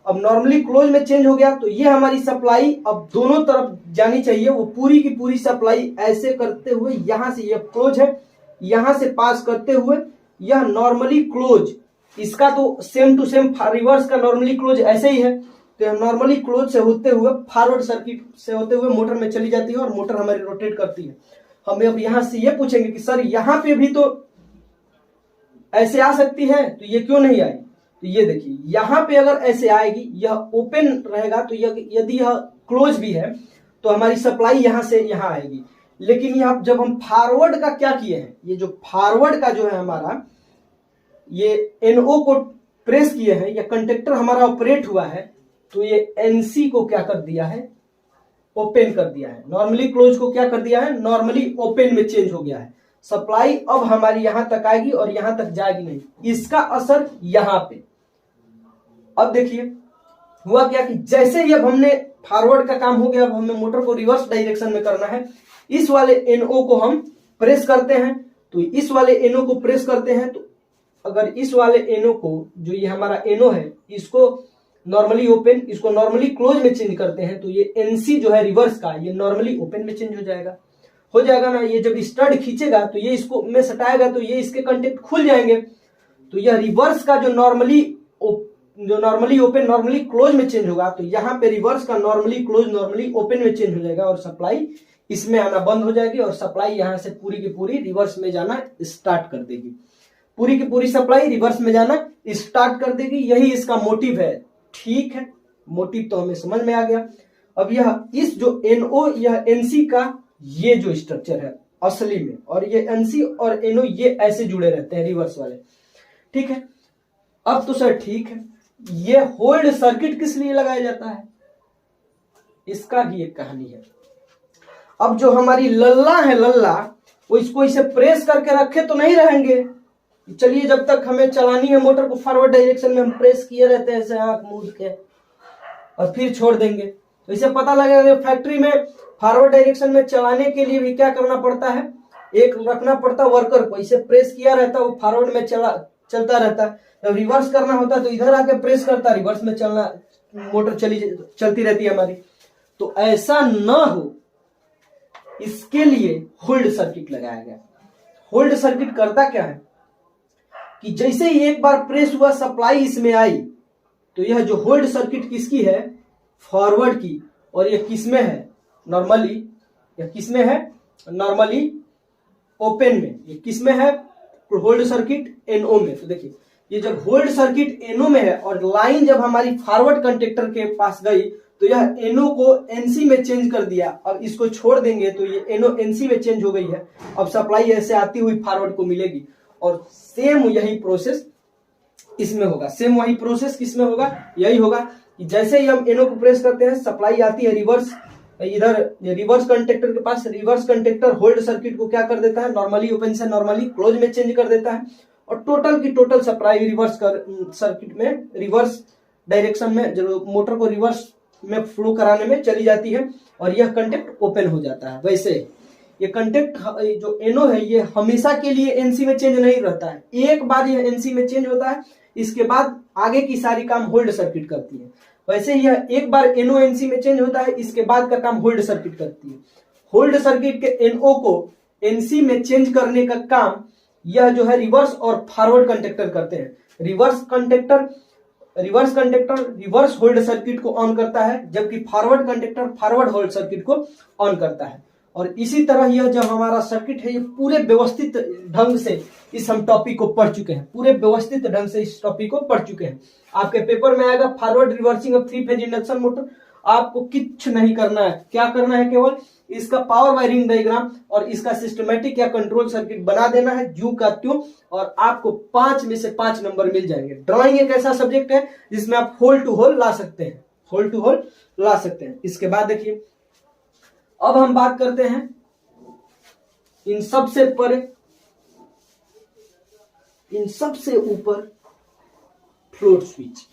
अब नॉर्मली क्लोज में चेंज हो गया तो ये हमारी सप्लाई अब दोनों तरफ जानी चाहिए। वो पूरी की पूरी सप्लाई ऐसे करते हुए यहां से, यह क्लोज है, यहां से पास करते हुए यह नॉर्मली क्लोज, इसका तो सेम टू सेम रिवर्स का नॉर्मली क्लोज ऐसे ही है। तो नॉर्मली क्लोज से होते हुए फॉरवर्ड सर्किट से होते हुए मोटर में चली जाती है और मोटर हमारी रोटेट करती है। हमें अब यहां से ये पूछेंगे कि सर यहाँ पे भी तो ऐसे आ सकती है, तो ये क्यों नहीं आई? तो ये देखिए यहाँ पे अगर ऐसे आएगी, यह ओपन रहेगा, तो यदि यह क्लोज भी है तो हमारी सप्लाई यहां से यहां आएगी। लेकिन यह जब हम फॉरवर्ड का क्या किए हैं, ये जो फॉरवर्ड का जो है हमारा ये NO को प्रेस किए हैं, या कंडक्टर हमारा ऑपरेट हुआ है, तो ये NC को क्या कर दिया है, ओपन कर दिया है। नॉर्मली क्लोज को क्या कर दिया है, नॉर्मली ओपन में चेंज हो गया है। सप्लाई अब हमारी यहां तक आएगी और यहां तक जाएगी नहीं, इसका असर यहां पे। अब देखिए हुआ क्या कि जैसे ही अब हमने फॉरवर्ड का काम हो गया, अब हमें मोटर को रिवर्स डायरेक्शन में करना है। इस वाले NO को हम प्रेस करते हैं, तो इस वाले NO को प्रेस करते हैं, तो अगर इस वाले NO को, जो ये हमारा NO है, इसको नॉर्मली ओपन, इसको नॉर्मली क्लोज में चेंज करते हैं, तो ये NC जो है रिवर्स का, ये नॉर्मली ओपन में चेंज हो जाएगा ना। ये जब स्टड खींचेगा तो ये इसको में सटाएगा, तो ये इसके कंटेक्ट खुल जाएंगे, तो यह रिवर्स का जो नॉर्मली ओपन नॉर्मली क्लोज में चेंज होगा, तो यहाँ पे रिवर्स का नॉर्मली क्लोज नॉर्मली ओपन में चेंज हो जाएगा और सप्लाई इसमें आना बंद हो जाएगी और सप्लाई यहाँ से पूरी की पूरी रिवर्स में जाना स्टार्ट कर देगी। पूरी की पूरी सप्लाई रिवर्स में जाना स्टार्ट कर देगी। यही इसका मोटिव है। ठीक है, मोटिव तो हमें समझ में आ गया। अब यह इस जो NO यह NC का ये जो स्ट्रक्चर है असली में, और ये NC और NO ये ऐसे जुड़े रहते हैं रिवर्स वाले। ठीक है, अब तो सर ठीक है, ये होल्ड सर्किट किस लिए लगाया जाता है, इसका भी एक कहानी है। अब जो हमारी लल्ला है, लल्ला, वो इसको इसे प्रेस करके रखे तो नहीं रहेंगे। चलिए जब तक हमें चलानी है मोटर को फॉरवर्ड डायरेक्शन में, हम प्रेस किए रहते हैं ऐसे आंख मूंद के और फिर छोड़ देंगे, तो इसे पता लगेगा कि फैक्ट्री में फॉरवर्ड डायरेक्शन में चलाने के लिए भी क्या करना पड़ता है, एक रखना पड़ता है वर्कर को, इसे प्रेस किया रहता है, वो फॉरवर्ड में चलता रहता है। जब रिवर्स करना होता है तो इधर आके प्रेस करता है, रिवर्स में चलना, मोटर चलती रहती है हमारी। तो ऐसा ना हो इसके लिए होल्ड सर्किट लगाया गया। होल्ड सर्किट करता क्या है कि जैसे ही एक बार प्रेस हुआ, सप्लाई इसमें आई, तो यह जो होल्ड सर्किट किसकी है, फॉरवर्ड की, और यह किसमें है, नॉर्मली, यह किसमें है, नॉर्मली ओपन में। ये किसमें है, होल्ड सर्किट NO में। तो देखिए ये जब होल्ड सर्किट NO में है और लाइन जब हमारी फॉरवर्ड कंडक्टर के पास गई, तो यह NO को NC में चेंज कर दिया। अब इसको छोड़ देंगे तो ये NO NC में चेंज हो गई है। अब सप्लाई ऐसे आती हुई फॉरवर्ड को मिलेगी, और सेम यही प्रोसेस इसमें होगा। सेम वही प्रोसेस किसमें होगा, यही होगा कि जैसे ही हम NO को प्रेस करते हैं, सप्लाई आती है रिवर्स, इधर रिवर्स कंडक्टर के पास, रिवर्स कंडक्टर होल्ड सर्किट को क्या कर देता है, नॉर्मली ओपन से नॉर्मली क्लोज में चेंज कर देता है, और टोटल की टोटल सप्लाई रिवर्स सर्किट में, रिवर्स डायरेक्शन में, जो मोटर को रिवर्स में फ्लो कराने में चली जाती है, और यह कंडक्ट ओपन हो जाता है। वैसे ये कंडक्ट जो NO है, ये हमेशा के लिए NC में चेंज नहीं रहता है। एक बार यह NC में चेंज होता है, इसके बाद आगे की सारी काम होल्ड सर्किट करती है। वैसे यह एक बार NO NC में चेंज होता है, इसके बाद का काम होल्ड सर्किट करती है। होल्ड सर्किट के NO को NC में चेंज करने का काम यह जो है रिवर्स और फॉरवर्ड कंडक्टर करते हैं। Reverse conductor reverse hold circuit को ऑन करता है, जबकि forward conductor forward hold circuit को ऑन करता है। और इसी तरह यह जो हमारा सर्किट है, ये पूरे व्यवस्थित ढंग से इस हम टॉपिक को पढ़ चुके हैं, पूरे व्यवस्थित ढंग से इस टॉपिक को पढ़ चुके हैं। आपके पेपर में आएगा forward reversing of 3 phase induction motor. आपको कुछ नहीं करना है, क्या करना है, केवल इसका पावर वायरिंग डायग्राम और इसका सिस्टमेटिक या कंट्रोल सर्किट बना देना है, ज्यों का त्यों, और आपको 5 में से 5 नंबर मिल जाएंगे। ड्राइंग एक ऐसा सब्जेक्ट है जिसमें आप होल टू होल ला सकते हैं, होल टू होल ला सकते हैं। इसके बाद देखिए, अब हम बात करते हैं इन सबसे परे, इन सबसे ऊपर फ्लोट स्विच,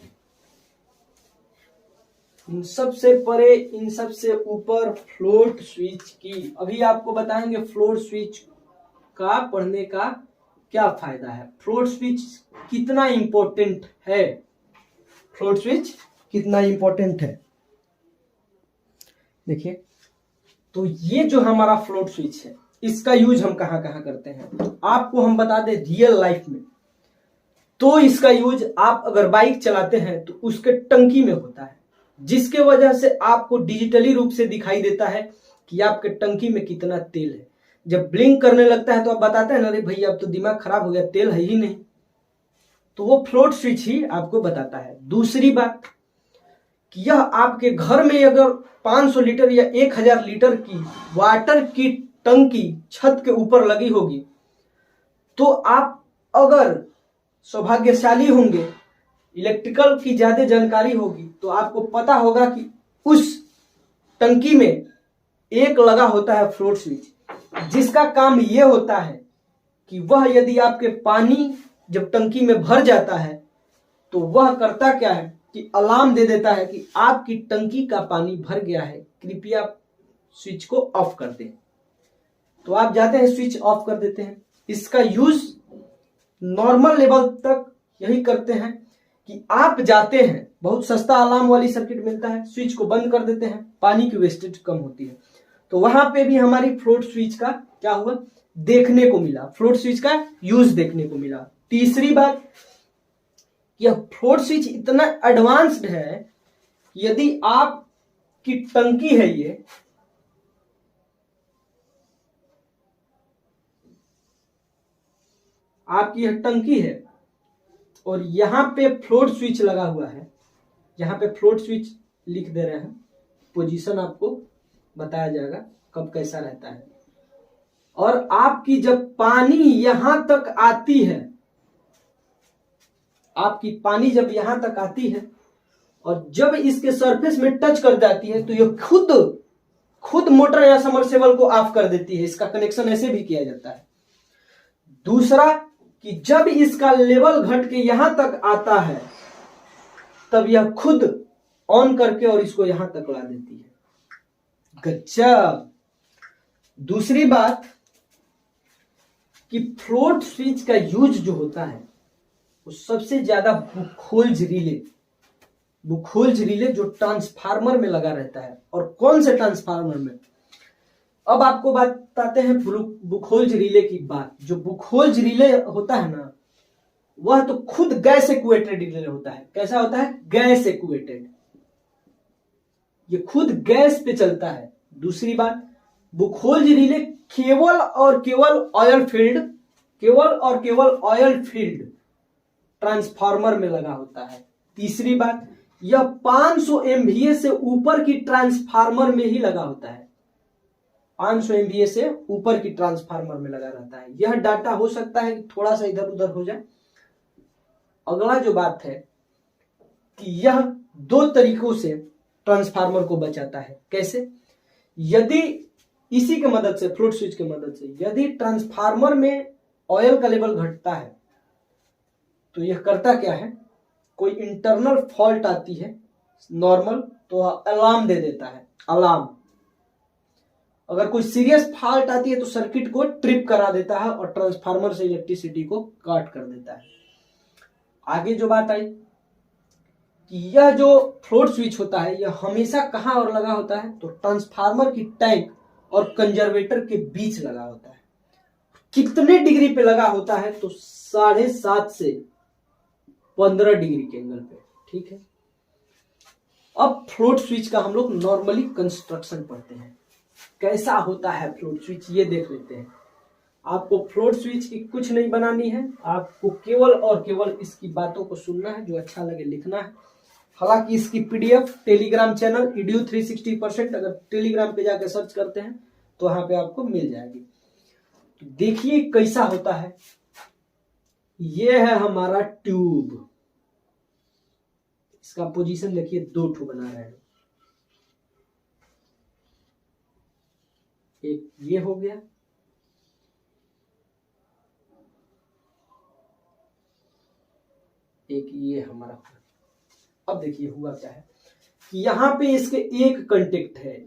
इन सबसे परे, इन सबसे ऊपर फ्लोट स्विच की। अभी आपको बताएंगे फ्लोट स्विच का पढ़ने का क्या फायदा है, फ्लोट स्विच कितना इंपॉर्टेंट है, फ्लोट स्विच कितना इंपॉर्टेंट है। देखिए, तो ये जो हमारा फ्लोट स्विच है, इसका यूज हम कहां कहां करते हैं, तो आपको हम बता दें रियल लाइफ में। तो इसका यूज आप अगर बाइक चलाते हैं तो उसके टंकी में होता है, जिसके वजह से आपको डिजिटली रूप से दिखाई देता है कि आपके टंकी में कितना तेल है। जब ब्लिंक करने लगता है तो आप बताते हैं ना, अरे भैया अब तो दिमाग खराब हो गया, तेल है ही नहीं। तो वो फ्लोट स्विच ही आपको बताता है। दूसरी बात कि यह आपके घर में अगर 500 लीटर या 1000 लीटर की वाटर की टंकी छत के ऊपर लगी होगी तो आप अगर सौभाग्यशाली होंगे, इलेक्ट्रिकल की ज्यादा जानकारी होगी तो आपको पता होगा कि उस टंकी में एक लगा होता है फ्लोट स्विच, जिसका काम यह होता है कि वह यदि आपके पानी जब टंकी में भर जाता है तो वह करता क्या है कि अलार्म दे देता है कि आपकी टंकी का पानी भर गया है, कृपया स्विच को ऑफ कर दें। तो आप जाते हैं, स्विच ऑफ कर देते हैं। इसका यूज नॉर्मल लेवल तक यही करते हैं कि आप जाते हैं, बहुत सस्ता अलार्म वाली सर्किट मिलता है, स्विच को बंद कर देते हैं, पानी की वेस्टेज कम होती है। तो वहां पे भी हमारी फ्लोट स्विच का क्या हुआ देखने को मिला, फ्लोट स्विच का यूज देखने को मिला। तीसरी बात, यह फ्लोट स्विच इतना एडवांस्ड है, यदि आपकी टंकी है, ये आपकी यह टंकी है और यहां पे फ्लोट स्विच लगा हुआ है, यहां पे फ्लोट स्विच लिख दे रहे हैं, पोजीशन आपको बताया जाएगा कब कैसा रहता है। और आपकी जब पानी यहां तक आती है, आपकी पानी जब यहां तक आती है और जब इसके सरफेस में टच कर जाती है तो यह खुद मोटर या समरसेबल को ऑफ कर देती है। इसका कनेक्शन ऐसे भी किया जाता है। दूसरा कि जब इसका लेवल घट के यहां तक आता है तब यह खुद ऑन करके और इसको यहां तक ला देती है। गजब। दूसरी बात कि फ्लोट स्विच का यूज जो होता है वो सबसे ज्यादा बुखोल्ज रिले जो ट्रांसफार्मर में लगा रहता है। और कौन से ट्रांसफार्मर में, अब आपको बताते हैं बुखोल्ज रिले की बात। जो बुखोल्ज रिले होता है ना, वह तो खुद गैस एक्युएटेड रिले होता है। कैसा होता है? गैस एक्युएटेड, ये खुद गैस पे चलता है। दूसरी बात, बुखोल्ज रिले केवल और केवल ऑयल फील्ड ट्रांसफार्मर में लगा होता है। तीसरी बात, यह 500 MVA से ऊपर की ट्रांसफार्मर में ही लगा होता है। 500 MVA से ऊपर की ट्रांसफार्मर में लगा रहता है। यह डाटा हो सकता है कि थोड़ा सा इधर उधर हो जाए। अगला जो बात है कि यह 2 तरीकों से ट्रांसफार्मर को बचाता है। कैसे? यदि इसी के मदद से, फ्लोट स्विच के मदद से, यदि ट्रांसफार्मर में ऑयल का लेवल घटता है तो यह करता क्या है, कोई इंटरनल फॉल्ट आती है नॉर्मल तो अलार्म दे देता है। अलार्म, अगर कोई सीरियस फॉल्ट आती है तो सर्किट को ट्रिप करा देता है और ट्रांसफार्मर से इलेक्ट्रिसिटी को काट कर देता है। आगे जो बात आई कि यह जो फ्लोट स्विच होता है यह हमेशा कहां और लगा होता है, तो ट्रांसफार्मर की टैंक और कंजर्वेटर के बीच लगा होता है। कितने डिग्री पे लगा होता है? तो 7.5 से 15 डिग्री के एंगल पे। ठीक है, अब फ्लोट स्विच का हम लोग नॉर्मली कंस्ट्रक्शन पढ़ते हैं। कैसा होता है फ्लोट स्विच ये देख लेते हैं। आपको फ्लोट स्विच की कुछ नहीं बनानी है, आपको केवल और केवल इसकी बातों को सुनना है, जो अच्छा लगे लिखना है। हालांकि इसकी PDF टेलीग्राम चैनल EDU 360% अगर टेलीग्राम पे जाकर सर्च करते हैं तो वहां पे आपको मिल जाएगी। तो देखिए कैसा होता है। ये है हमारा ट्यूब, इसका पोजीशन देखिए, 2 ठो बना रहे हैं। एक ये हो गया, एक ये हमारा। अब देखिए हुआ क्या है कि यहां पे इसके एक कंटेक्ट है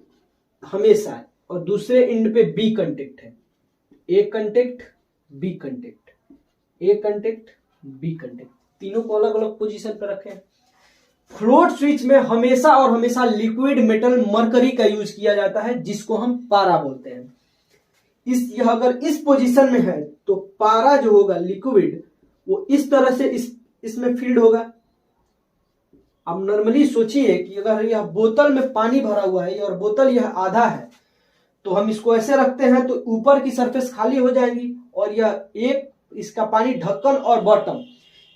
हमेशा और दूसरे एंड पे बी कंटेक्ट है। एक कंटेक्ट, बी कंटेक्ट, एक कंटेक्ट, बी कंटेक्ट, तीनों को अलग अलग पोजीशन पे रखे हैं। फ्लोट स्विच में हमेशा और हमेशा लिक्विड मेटल मरकरी का यूज किया जाता है, जिसको हम पारा बोलते हैं। यह अगर इस पोजीशन में है तो पारा जो होगा लिक्विड वो इस तरह से इसमें फील्ड होगा। अब नॉर्मली सोचिए कि अगर यह बोतल में पानी भरा हुआ है और बोतल यह आधा है, तो हम इसको ऐसे रखते हैं तो ऊपर की सरफेस खाली हो जाएगी और यह एक इसका पानी ढक्कन और बॉटम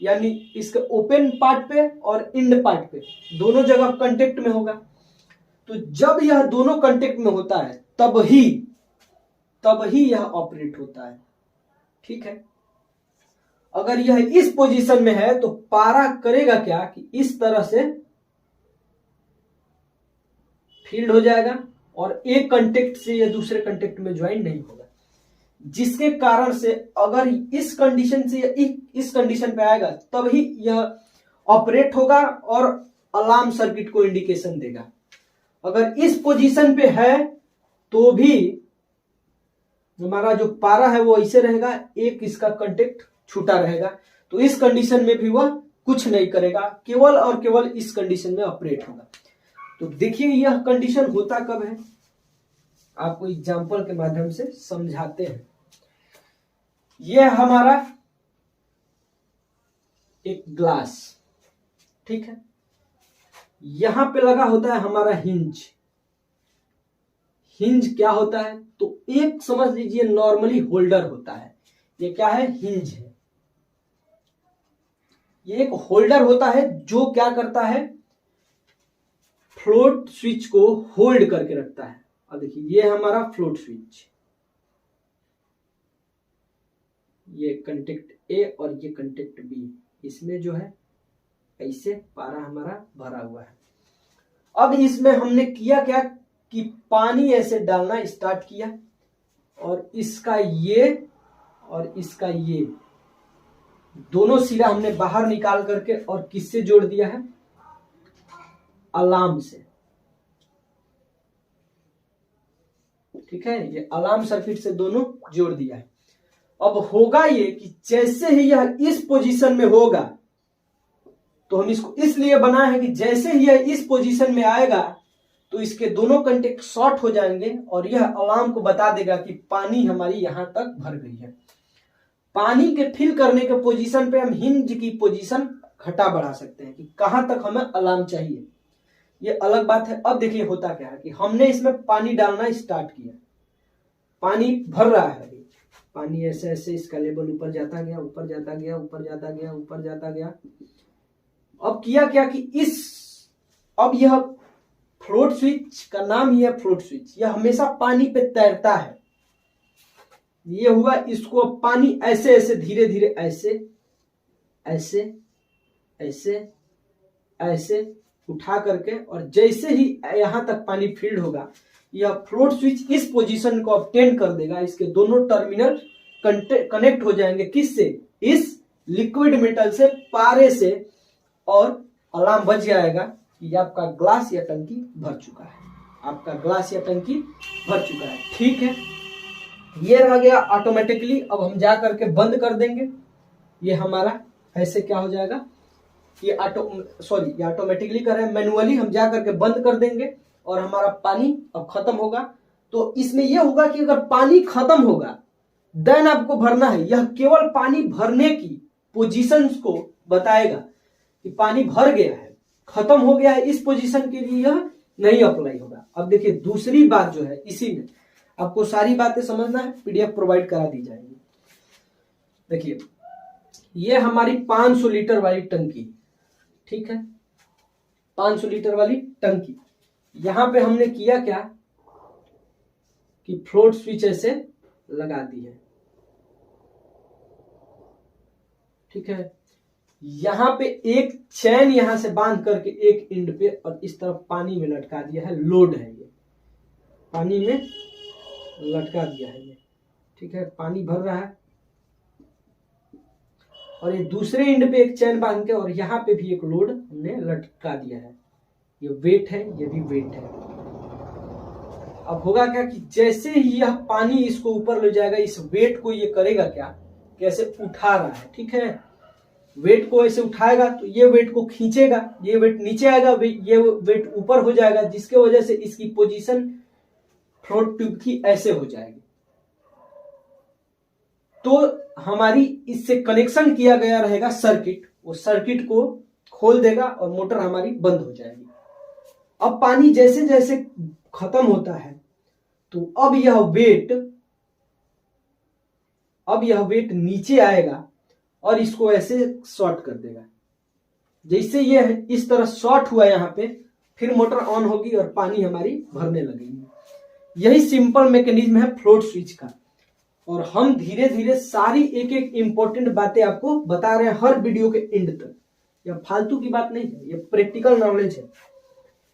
यानी इसके ओपन पार्ट पे और इंड पार्ट पे दोनों जगह कांटेक्ट में होगा। तो जब यह दोनों कांटेक्ट में होता है तब ही यह ऑपरेट होता है। ठीक है, अगर यह इस पोजीशन में है तो पारा करेगा क्या कि इस तरह से फील्ड हो जाएगा और एक कांटेक्ट से यह दूसरे कांटेक्ट में ज्वाइन नहीं होगा, जिसके कारण से अगर इस कंडीशन से इस कंडीशन पे आएगा तब ही यह ऑपरेट होगा और अलार्म सर्किट को इंडिकेशन देगा। अगर इस पोजीशन पे है तो भी हमारा जो पारा है वो ऐसे रहेगा, एक इसका कांटेक्ट छूटा रहेगा, तो इस कंडीशन में भी वह कुछ नहीं करेगा, केवल और केवल इस कंडीशन में ऑपरेट होगा। तो देखिए यह कंडीशन होता कब है, आपको एग्जांपल के माध्यम से समझाते हैं। यह हमारा एक ग्लास, ठीक है, यहां पे लगा होता है हमारा हिंज। हिंज क्या होता है, तो एक समझ लीजिए नॉर्मली होल्डर होता है। ये क्या है, हिंज है। ये एक होल्डर होता है जो क्या करता है, फ्लोट स्विच को होल्ड करके रखता है। अब देखिए ये हमारा फ्लोट स्विच, ये कंटेक्ट ए और ये कंटेक्ट बी, इसमें जो है ऐसे पारा हमारा भरा हुआ है। अब इसमें हमने किया क्या कि पानी ऐसे डालना स्टार्ट किया और इसका ये और इसका ये दोनों सिरा हमने बाहर निकाल करके और किससे जोड़ दिया है, अलार्म से। ठीक है, ये अलार्म सर्किट से दोनों जोड़ दिया है। अब होगा ये कि जैसे ही यह इस पोजीशन में होगा, तो हम इसको इसलिए बनाए हैं कि जैसे ही यह इस पोजीशन में आएगा तो इसके दोनों कंटेक्ट शॉर्ट हो जाएंगे और यह अलार्म को बता देगा कि पानी हमारी यहां तक भर गई है। पानी के फिल करने के पोजीशन पे हम हिंज की पोजीशन घटा बढ़ा सकते हैं कि कहां तक हमें अलार्म चाहिए, ये अलग बात है। अब देखिए होता क्या है कि हमने इसमें पानी डालना स्टार्ट किया, पानी भर रहा है, पानी ऐसे ऐसे इसका लेवल ऊपर जाता गया, ऊपर जाता गया, ऊपर जाता गया, ऊपर जाता गया। अब किया क्या कि अब यह फ्लोट स्विच का नाम ही है फ्लोट स्विच, यह हमेशा पानी पे तैरता है। ये हुआ, इसको पानी ऐसे ऐसे धीरे धीरे ऐसे ऐसे ऐसे ऐसे उठा करके, और जैसे ही यहां तक पानी फील्ड होगा यह फ्लोट स्विच इस पोजीशन को ऑब्टेन कर देगा। इसके दोनों टर्मिनल कनेक्ट हो जाएंगे किससे, इस लिक्विड मेटल से, पारे से, और अलार्म बज जाएगा कि आपका ग्लास या टंकी भर चुका है, आपका ग्लास या टंकी भर चुका है। ठीक है, ये रह गया ऑटोमेटिकली। अब हम जा करके बंद कर देंगे, ये हमारा ऐसे क्या हो जाएगा, ये ऑटोमेटिकली कर रहे हैं, मैनुअली हम जा करके बंद कर देंगे और हमारा पानी अब खत्म होगा। तो इसमें यह होगा कि अगर पानी खत्म होगा देन आपको भरना है, यह केवल पानी भरने की पोजीशंस को बताएगा कि पानी भर गया है, खत्म हो गया है, इस पोजीशन के लिए यह नहीं अप्लाई होगा। अब देखिए दूसरी बात जो है, इसी में आपको सारी बातें समझना है, पीडीएफ प्रोवाइड करा दी जाएगी। देखिए ये हमारी 500 लीटर वाली टंकी, ठीक है, 500 लीटर वाली टंकी। यहां पे हमने किया क्या कि फ्लोट स्विच ऐसे लगा दी है, ठीक है। यहां पे एक चैन यहां से बांध करके एक एंड पे और इस तरफ पानी में लटका दिया है, लोड है ये, पानी में लटका दिया है ये, ठीक है। पानी भर रहा है और ये दूसरे एंड पे एक चैन बांध के और यहाँ पे भी एक लोड हमने लटका दिया है, ये वेट है, ये भी वेट है। अब होगा क्या कि जैसे ही यह पानी इसको ऊपर ले जाएगा, इस वेट को ये करेगा क्या, कैसे उठा रहा है, ठीक है। वेट को ऐसे उठाएगा तो ये वेट को खींचेगा, ये वेट नीचे आएगा, ये वेट ऊपर हो जाएगा, जिसके वजह से इसकी पोजीशन फ्लोट ट्यूब की ऐसे हो जाएगी। तो हमारी इससे कनेक्शन किया गया रहेगा सर्किट, वो सर्किट को खोल देगा और मोटर हमारी बंद हो जाएगी। अब पानी जैसे जैसे खत्म होता है तो अब यह वेट नीचे आएगा और इसको ऐसे शॉर्ट कर देगा। जैसे ये इस तरह शॉर्ट हुआ यहाँ पे, फिर मोटर ऑन होगी और पानी हमारी भरने लगेगी। यही सिंपल मैकेनिज्म है फ्लोट स्विच का। और हम धीरे धीरे सारी एक एक इंपॉर्टेंट बातें आपको बता रहे हैं हर वीडियो के एंड तक। यह फालतू की बात नहीं है, यह प्रैक्टिकल नॉलेज है।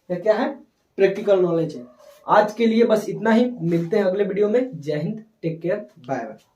यह क्या है? प्रैक्टिकल नॉलेज है। आज के लिए बस इतना ही, मिलते हैं अगले वीडियो में। जय हिंद, टेक केयर, बाय बाय।